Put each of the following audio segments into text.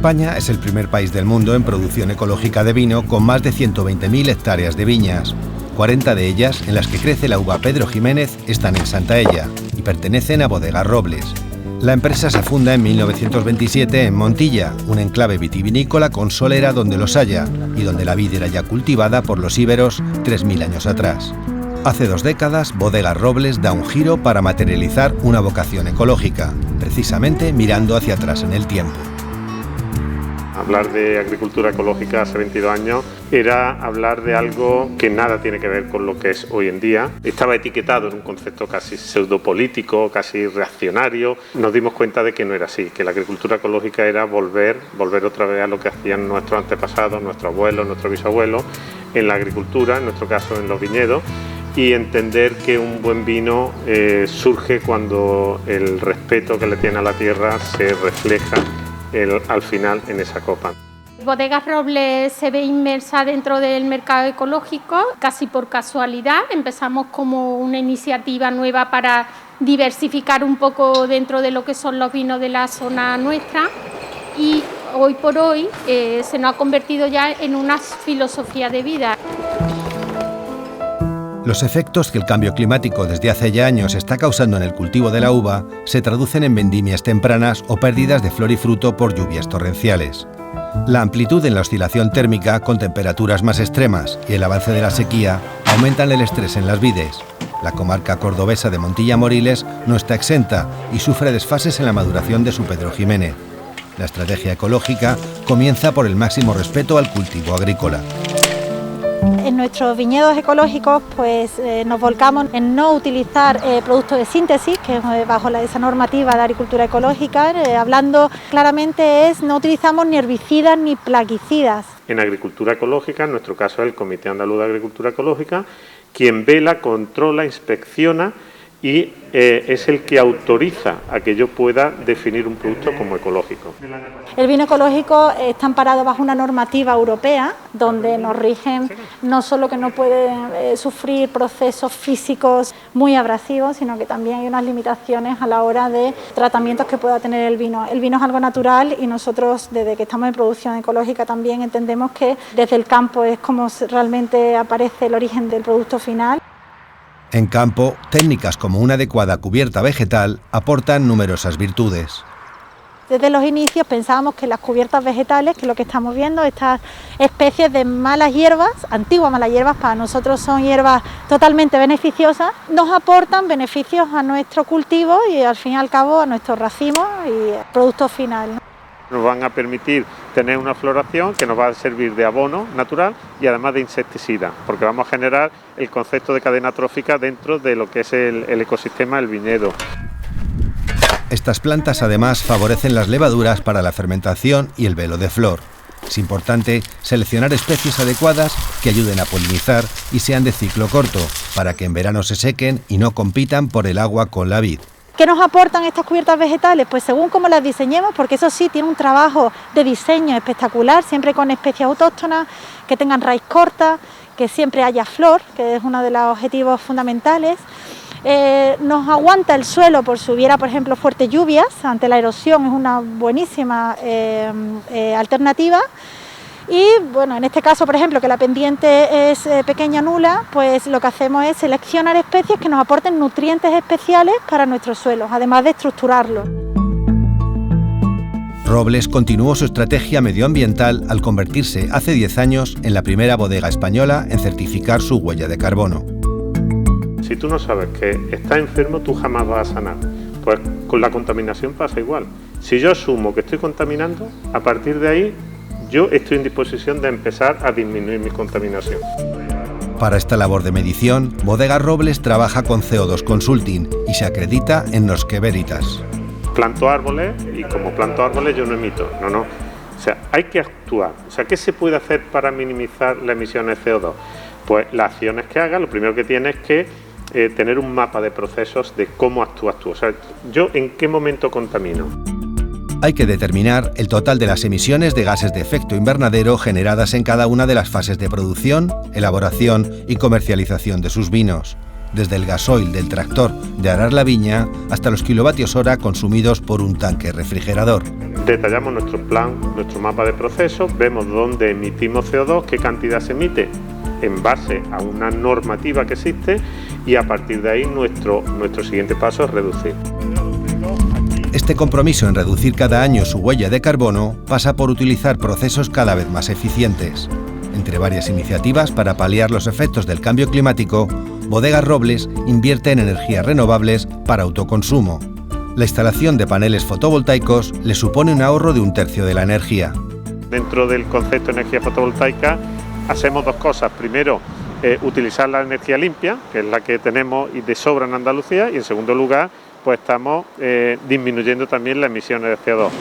España es el primer país del mundo en producción ecológica de vino, con más de 120.000 hectáreas de viñas. 40 de ellas, en las que crece la uva Pedro Ximénez, están en Santaella y pertenecen a Bodegas Robles. La empresa se funda en 1927 en Montilla, un enclave vitivinícola con solera donde los haya y donde la vid era ya cultivada por los íberos 3.000 años atrás. Hace 2 décadas, Bodegas Robles da un giro para materializar una vocación ecológica, precisamente mirando hacia atrás en el tiempo. Hablar de agricultura ecológica hace 22 años era hablar de algo que nada tiene que ver con lo que es hoy en día. Estaba etiquetado en un concepto casi pseudopolítico, casi reaccionario. Nos dimos cuenta de que no era así, que la agricultura ecológica era volver otra vez a lo que hacían nuestros antepasados, nuestros abuelos, nuestros bisabuelos, en la agricultura, en nuestro caso en los viñedos, y entender que un buen vino surge cuando el respeto que le tiene a la tierra se refleja al final en esa copa. Bodegas Robles se ve inmersa dentro del mercado ecológico casi por casualidad. Empezamos como una iniciativa nueva para diversificar un poco dentro de lo que son los vinos de la zona nuestra, y hoy por hoy se nos ha convertido ya en una filosofía de vida. Los efectos que el cambio climático desde hace ya años está causando en el cultivo de la uva se traducen en vendimias tempranas o pérdidas de flor y fruto por lluvias torrenciales. La amplitud en la oscilación térmica, con temperaturas más extremas, y el avance de la sequía aumentan el estrés en las vides. La comarca cordobesa de Montilla-Moriles no está exenta y sufre desfases en la maduración de su Pedro Ximénez. La estrategia ecológica comienza por el máximo respeto al cultivo agrícola. En nuestros viñedos ecológicos nos volcamos en no utilizar productos de síntesis, que es bajo esa normativa de agricultura ecológica. Hablando claramente no utilizamos ni herbicidas ni plaguicidas. En agricultura ecológica, en nuestro caso el Comité Andaluz de Agricultura Ecológica, quien vela, controla, inspecciona y es el que autoriza a que yo pueda definir un producto como ecológico. El vino ecológico está amparado bajo una normativa europea donde nos rigen no solo que no puede sufrir procesos físicos muy abrasivos, sino que también hay unas limitaciones a la hora de tratamientos que pueda tener el vino. El vino es algo natural y nosotros, desde que estamos en producción ecológica, también entendemos que desde el campo es como realmente aparece el origen del producto final. En campo, técnicas como una adecuada cubierta vegetal aportan numerosas virtudes. Desde los inicios pensábamos que las cubiertas vegetales, que es lo que estamos viendo, estas especies de malas hierbas, antiguas malas hierbas, para nosotros son hierbas totalmente beneficiosas, nos aportan beneficios a nuestro cultivo y al fin y al cabo a nuestro racimo y producto final. Nos van a permitir tener una floración que nos va a servir de abono natural y además de insecticida, porque vamos a generar el concepto de cadena trófica dentro de lo que es el ecosistema del viñedo. Estas plantas además favorecen las levaduras para la fermentación y el velo de flor. Es importante seleccionar especies adecuadas que ayuden a polinizar y sean de ciclo corto, para que en verano se sequen y no compitan por el agua con la vid. ¿Qué nos aportan estas cubiertas vegetales? Pues según cómo las diseñemos, porque eso sí, tiene un trabajo de diseño espectacular, siempre con especies autóctonas, que tengan raíz corta, que siempre haya flor, que es uno de los objetivos fundamentales. Nos aguanta el suelo por si hubiera, por ejemplo, fuertes lluvias, ante la erosión es una buenísima alternativa. Y bueno, en este caso, por ejemplo, que la pendiente es pequeña, nula, pues lo que hacemos es seleccionar especies que nos aporten nutrientes especiales para nuestros suelos, además de estructurarlos. Robles continuó su estrategia medioambiental al convertirse hace 10 años en la primera bodega española en certificar su huella de carbono. Si tú no sabes que estás enfermo, tú jamás vas a sanar. Pues con la contaminación pasa igual. Si yo asumo que estoy contaminando, a partir de ahí yo estoy en disposición de empezar a disminuir mi contaminación. Para esta labor de medición, Bodegas Robles trabaja con CO2 Consulting y se acredita en Nosque Veritas. Planto árboles y como planto árboles yo no emito, no. O sea, hay que actuar. O sea, ¿qué se puede hacer para minimizar las emisiones de CO2? Pues las acciones que haga, lo primero que tienes es que tener un mapa de procesos de cómo actúas tú. O sea, yo en qué momento contamino. Hay que determinar el total de las emisiones de gases de efecto invernadero generadas en cada una de las fases de producción, elaboración y comercialización de sus vinos, desde el gasoil del tractor de arar la viña hasta los kilovatios hora consumidos por un tanque refrigerador. detallamos nuestro plan, nuestro mapa de proceso, vemos dónde emitimos CO2, qué cantidad se emite en base a una normativa que existe y a partir de ahí nuestro siguiente paso es reducir. Este compromiso en reducir cada año su huella de carbono pasa por utilizar procesos cada vez más eficientes. Entre varias iniciativas para paliar los efectos del cambio climático, Bodegas Robles invierte en energías renovables para autoconsumo. La instalación de paneles fotovoltaicos le supone un ahorro de 1/3 de la energía. Dentro del concepto de energía fotovoltaica hacemos dos cosas. Primero, utilizar la energía limpia, que es la que tenemos y de sobra en Andalucía, y en segundo lugar, pues estamos disminuyendo también las emisiones de CO2.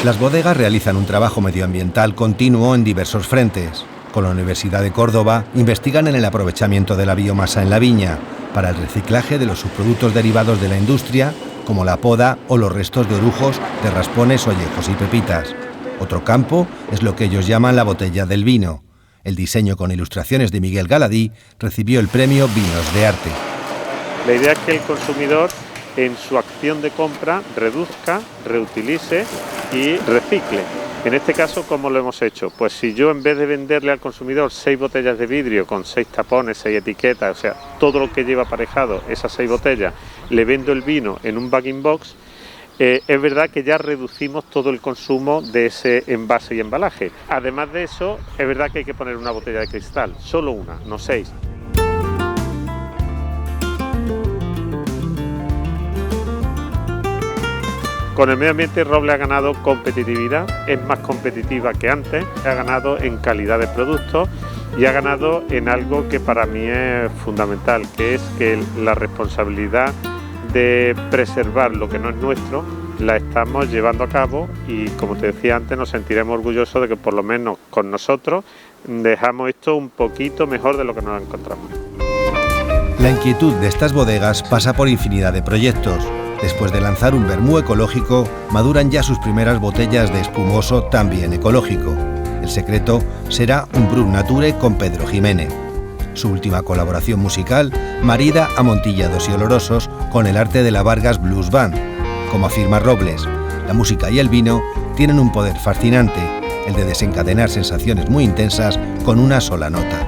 Las bodegas realizan un trabajo medioambiental continuo en diversos frentes. Con la Universidad de Córdoba investigan en el aprovechamiento de la biomasa en la viña, para el reciclaje de los subproductos derivados de la industria, como la poda o los restos de orujos de raspones, ollejos y pepitas. Otro campo es lo que ellos llaman la botella del vino. El diseño con ilustraciones de Miguel Galadí recibió el premio Vinos de Arte. La idea es que el consumidor en su acción de compra reduzca, reutilice y recicle. En este caso, ¿cómo lo hemos hecho? Pues si yo en vez de venderle al consumidor 6 botellas de vidrio con 6 tapones, 6 etiquetas, o sea, todo lo que lleva aparejado esas 6 botellas, le vendo el vino en un bag-in-box, es verdad que ya reducimos todo el consumo de ese envase y embalaje. Además de eso, es verdad que hay que poner una botella de cristal, solo una, no 6. Con el medio ambiente, Robles ha ganado competitividad, es más competitiva que antes, ha ganado en calidad de productos y ha ganado en algo que para mí es fundamental, que es que la responsabilidad de preservar lo que no es nuestro la estamos llevando a cabo y, como te decía antes, nos sentiremos orgullosos de que por lo menos con nosotros dejamos esto un poquito mejor de lo que nos encontramos. La inquietud de estas bodegas pasa por infinidad de proyectos. Después de lanzar un vermú ecológico, maduran ya sus primeras botellas de espumoso también ecológico. El secreto será un Brut Nature con Pedro Jiménez. Su última colaboración musical marida amontillados y olorosos con el arte de la Vargas Blues Band. Como afirma Robles, la música y el vino tienen un poder fascinante, el de desencadenar sensaciones muy intensas con una sola nota.